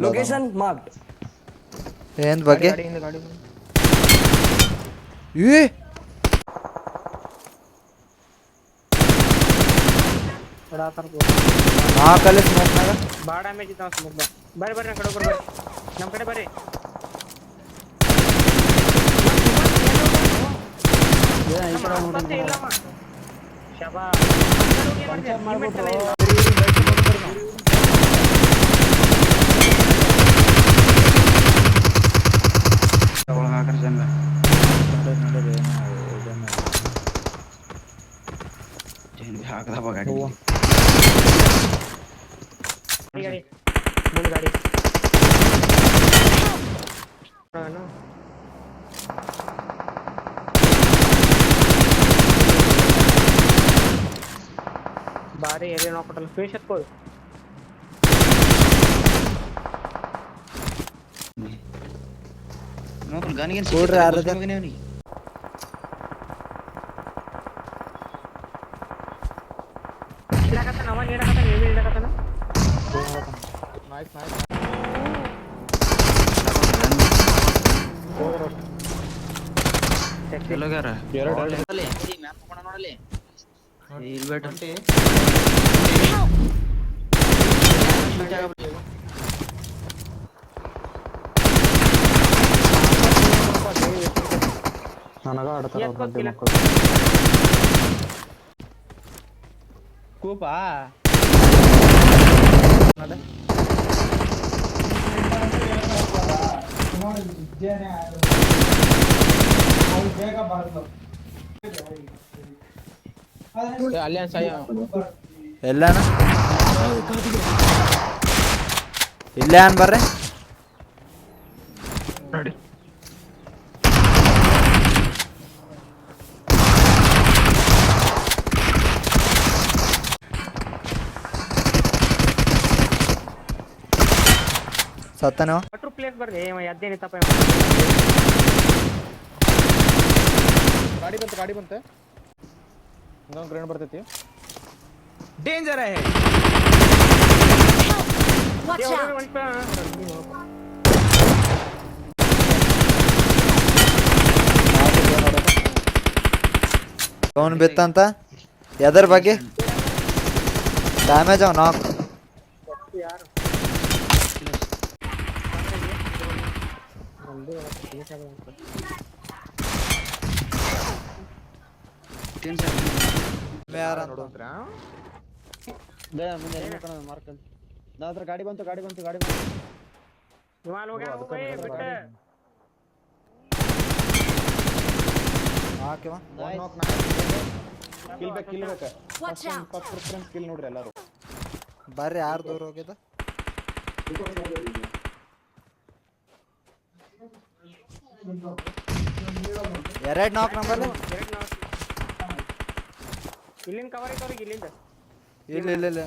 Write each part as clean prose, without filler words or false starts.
Location marked. ಏನ್ ಬಗ್ಗೆ ಏ ನಾಲ್ಕಲ್ಲಿ ಸ್ಮೋಕ್ನಾಗ ಭಾಳ ಡ್ಯಾಮೇಜ್ ಇದ್ದಾವ ಸ್ಮೋಕ್ ಬರ್ರಿ ಬರ್ರಿ ನಮ್ಮ ಕಡೆ ಬರ್ರಿ ನಮ್ಮ ಕಡೆ ಬರ್ರಿ ಇಲ್ಲಮ್ಮ ಶಬಾ ಗಾಡಿ ಮುಂದೆ ಗಾಡಿ ಬಾರಿ ಏರಿಯಾ ನೋಡ್ಕೊಟ್ಟಲ್ಲ ಫೇಸ್ ಎತ್ಕೊಳ್ಳಿ ಕೂಡ್ರಿ ಯಾರದ ಇಡಕತ್ತಾನ ಅವ ನೀಡಕತ್ತಾನ ನೀವೇ ಇಡಕತ್ತಾನ ನನಗ ಆಡ್ತಾರ ಕೂಪ ಎಲ್ಲಾನ ಇಲ್ಲೇ ಅನ್ ಬರ್ರಿ ಸತ್ತನೋ ಒಟ್ರು ಪ್ಲೇಸ್ ಬರ್ರಿ ಅದೇನಿತ್ತಪ್ಪ ಗಾಡಿ ಬಂತೆ ಇನ್ನೊಂದು ಗ್ರೇನ್ ಬರ್ತೈತಿ ಡೇಂಜರ್ ಅಹೆಡ್. ಅವನು ಬಿತ್ತಂತ ಎದರ್ ಬಗ್ಗೆ ಡ್ಯಾಮೇಜ್ ಅವ ನಾಕ್ ಗಾಡಿ ಬಂತು ಕಿಲ್ ನೋಡ್ರಿ ಎಲ್ಲಾರು ಬರ್ರಿ ಯಾರು ದೂರ ಹೋಗ್ಯದ ಎರಡ್ ನಾಲ್ಕು ನಂಬರ್ ಇಲ್ಲಿಂದ ಕವರ್ ಐತವ್ರಿಗೆ ಇಲ್ಲಿಂದ ಇಲ್ಲ ಇಲ್ಲ ಇಲ್ಲ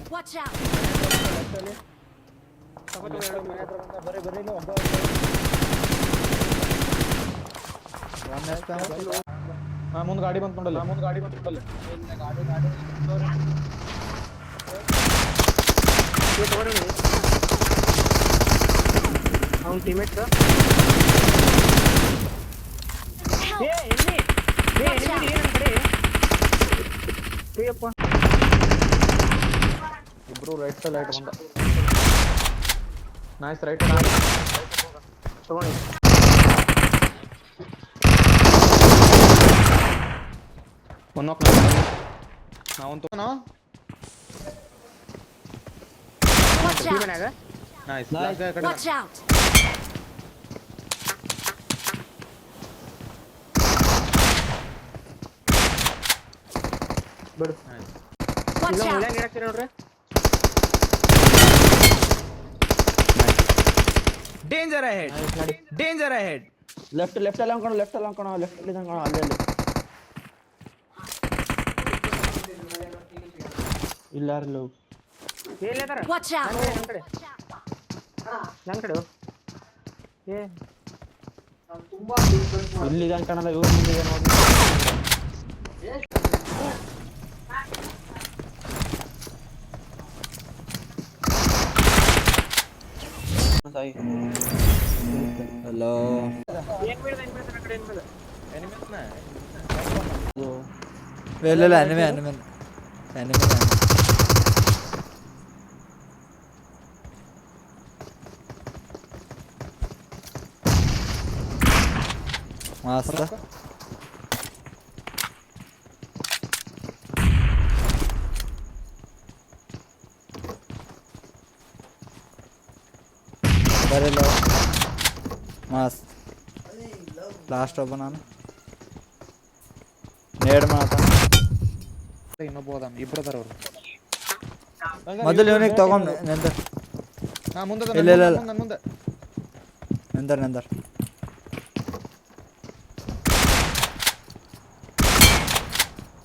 ಮುಂದ್ ಗಾಡಿ ಬಂತ ನೋಡಲ್ಲ ಅವ್ನ ಟೀಮೇಟ್ ಇಬ್ರು ರೈಟ್ ಸೈಡ್ ಲೈಟ್ ಬಂದ ನೈಸ್ ರೈಟ್ ತಗೊಂಡಿ ನಾವಂತೂ ನೈಸ್ Watch out! ಬಿಡು Watch out! ನೋಡ್ರಿ danger ahead. Danger ahead. Left ಅಲ್ಲಿ ಅನ್ಕೊಂಡು ಲೆಫ್ಟ್ ಅಲ್ಲಿ ಅನ್ಕೊಂಡು ಅಲ್ಲಿ ಇಲ್ಲಾರಲ್ಲ Watch out! ನನ್ನ ಕಡೆ ಏ ಇಲ್ಲಿ ಅನ್ಕೊಳಲ್ಲ ಇವ್ರ ಮುಂದೆ ನೋಡಿ ಸಾಯಿ ಹಲೋ ಏನ್ ಬೀಳ್ದ ಆ ಕಡೆ ಏನ್ ಬೀಳ್ದ ಇಲ್ಲ ಎನಿಮೆ ಮಸ್ತ್ ಬರಲ್ಲ ಮಸ್ತ್ ಲಾಸ್ಟ್ ಒಬ್ಬ ನಾನು ನೇಡ್ ಮಾತಾ ಇನ್ನೊಬ್ಬ ಹೋದ ಇಬ್ರು ಅದಾರ ಅವ್ರು ಮೊದಲು ಇವನಿಗೆ ತಗೊಂಡ್ ನಿಂದ ನಾ ಮುಂದೆ ಇಲ್ಲ ಮುಂದೆ ನಿಂದರ್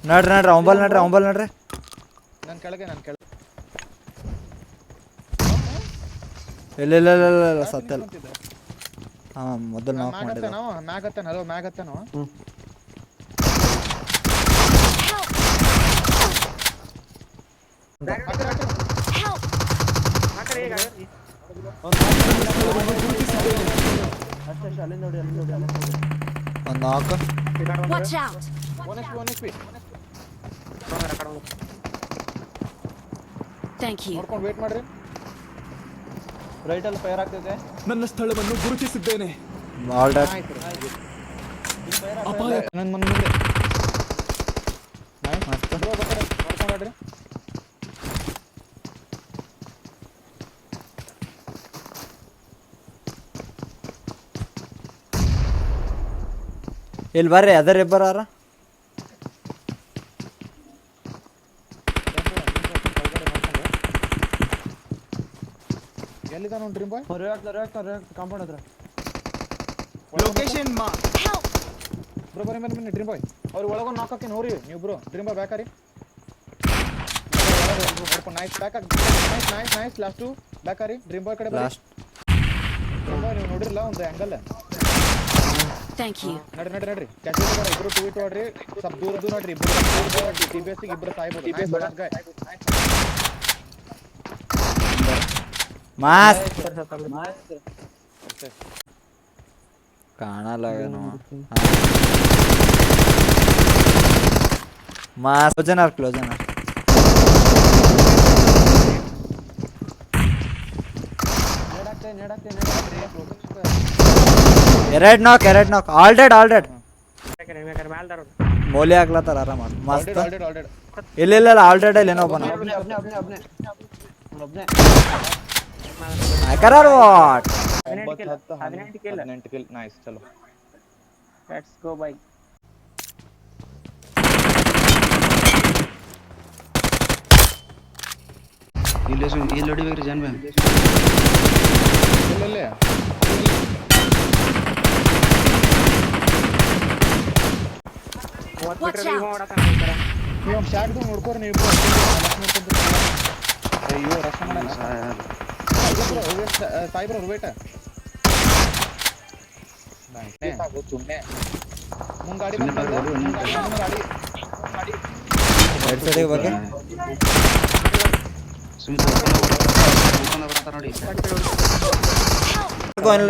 ನಡ್ರಿ ಒಂಬಲ್ ನಡ್ರಿ ನನ್ನ ಕೆಳಗೆ ಇಲ್ಲ ಸತ್ತಲ್ಲ ಹಾ ಮೊದಲು ನಾಕ್ ಮಾಡಿದ ಮ್ಯಾಗ್ ಹತ್ತಾನೋ Help! ಆ ಕಡೆ ಈಗ ಅಷ್ಟೇ ಅಲ್ಲಿಂದ ನೋಡಿ ಒಂದು ನಾಲ್ಕು Watch out! One H P Thank you. ನೋಡ್ಕೊಂಡು ವೇಟ್ ಮಾಡ್ರಿ ರೈಟ್ ಅಲ್ಲಿ ಫೈರ್ ಆಗ್ತೈತೆ ನನ್ನ ಸ್ಥಳವನ್ನು ಗುರುತಿಸಿದ್ದೇನೆ. ಆಲ್ ಡಾಟ್ ನನ್ನ ಮುಂದೆ ಮಸ್ತ್ ನೋಡ್ಕೊಂಡ್ರಿ ಇಲ್ಲಿ ಬರ್ರಿ ಅದರ ಇಬ್ಬರಾರ ಎಲ್ಲಿದ ನೋಡ್ರಿ ಬಾಯ್ ಹೊರಗೆ ಕಾಂಪೌಂಡ್ ಹತ್ರ ಲೊಕೇಶನ್ ಮಾರ್ಕ್. Help! ಬ್ರೋ ಬನ್ನಿ ಡ್ರೀಮ್ ಬಾಯ್ ಅವ್ರು ಒಳಗೊಂದು ನಾಲ್ಕಕ್ಕೆ ನೋಡ್ರಿ ನೀವು ಬ್ರೋ ಡ್ರೀಮ್ ಬಾಯ್ ಬ್ಯಾಕಾರಿ ನೈಸ್ ನೈಸ್ ಲಾಸ್ಟು ಬ್ಯಾಕಾರಿ ಡ್ರೀಮ್ ಬಾಯ್ ಕಡೆ ಲಾಸ್ಟ್ ನೀವು ನೋಡಿರಲ್ಲ ಒಂದು ಆ್ಯಂಗಲ್ Thank you. ನಡ್ರಿ ಕ್ಯಾಚ್ ಇಬ್ರು 2v2 ಆಡ್ರಿ ಸ್ವಲ್ಪ ದೂರದ್ದು ನೋಡ್ರಿ ಇಬ್ರು ಟಿಬಿಎಸ್ ಇಬ್ರು ಸಾಯ್ಬೋದು ಮಾಸ್ ಕಾಣಲ್ಲ ಮಾಸ್ ಕ್ಲೋಸ್ ಎರಡ್ ನಾಕ್ ಆಲ್ ಡೆಡ್ ಮ್ಯಾಲ್ದಾರ ಮೋಲಿ ಆಗ್ಲತ್ತಾರ ಆರಾಮ ಮಸ್ತ್ ಆಲ್ರೆಡಿ ಇಲ್ಲ ಆಲ್ರೆಡಿ ಇಲ್ಲಿ ಏನೋ ಒಬ್ಬನ ಒಬ್ನೇ ಕರಾರ್ ವಾಟ್ 18 ಕಿಲ್ ನೈಸ್ ಚಲೋ ಲೆಟ್ಸ್ ಗೋ ಬೈ ಇಲ್ಲಿ ಹೊಡಿಬೇಕ್ರಿ ಜಾನ್ ಬ್ಯಾಮ್. ಇಲ್ಲ Watch out! ನೀವು ಶಾರ್ಟ್ ನೋಡ್ಕೋರಿ ನೀವು ಅಯ್ಯೋ ರಕ್ಷ ಮಾಡಲ್ಲ ಸಾಯಿಬ್ರ ವೇಟ ಸುಮ್ಮನೆ ಮುಂಗಾಡಿ ಗಾಡಿ ರೈಟ್ ಸೈಡಿಗೆ ಬಗ್ಗೆ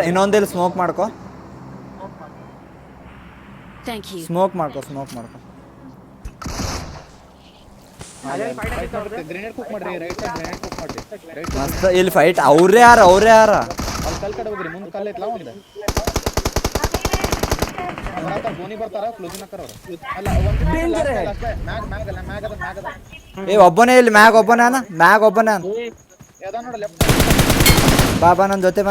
ಇನ್ನೊಂದಿಲ್ಲಿ ಸ್ಮೋಕ್ ಮಾಡ್ಕೊ Thank you. ಸ್ಮೋಕ್ ಮಾಡ್ಕೊ ಗ್ರೆನೇಡ್ ಕುಕ್ ಮಾಡ್ರಿ ರೈಟ್ ಸೈಡ್ ಗ್ರೆನೇಡ್ ಕುಕ್ ಮಾಡ್ರಿ ರೈಟ್ ಮಸ್ತ್ ಇಲ್ಲಿ ಫೈಟ್ ಅವ್ರೇ ಯಾರ ಅಲ್ಲಿ ಕಲ್ ಕಡೆ ಹೋಗ್ರಿ ಮುಂದೆ ಕಲ್ ಐತ್ಲ ಒಂದು ಧೋನಿ ಬರ್ತಾರ ಕ್ಲೋಸಿಂಗ್ ಹಾಕರ ಅವ್ರು ಅಲ್ಲ ಮ್ಯಾಗ್ ಅದ ಏ ಒಬ್ಬನೇ ಇಲ್ಲಿ ಮ್ಯಾಗ್ ಒಬ್ಬನೇ ಅದ ಯಾವ್ದ ನೋಡ ಲೆಫ್ಟ್ ಬಾ ನನ್ನ ಜೊತೆ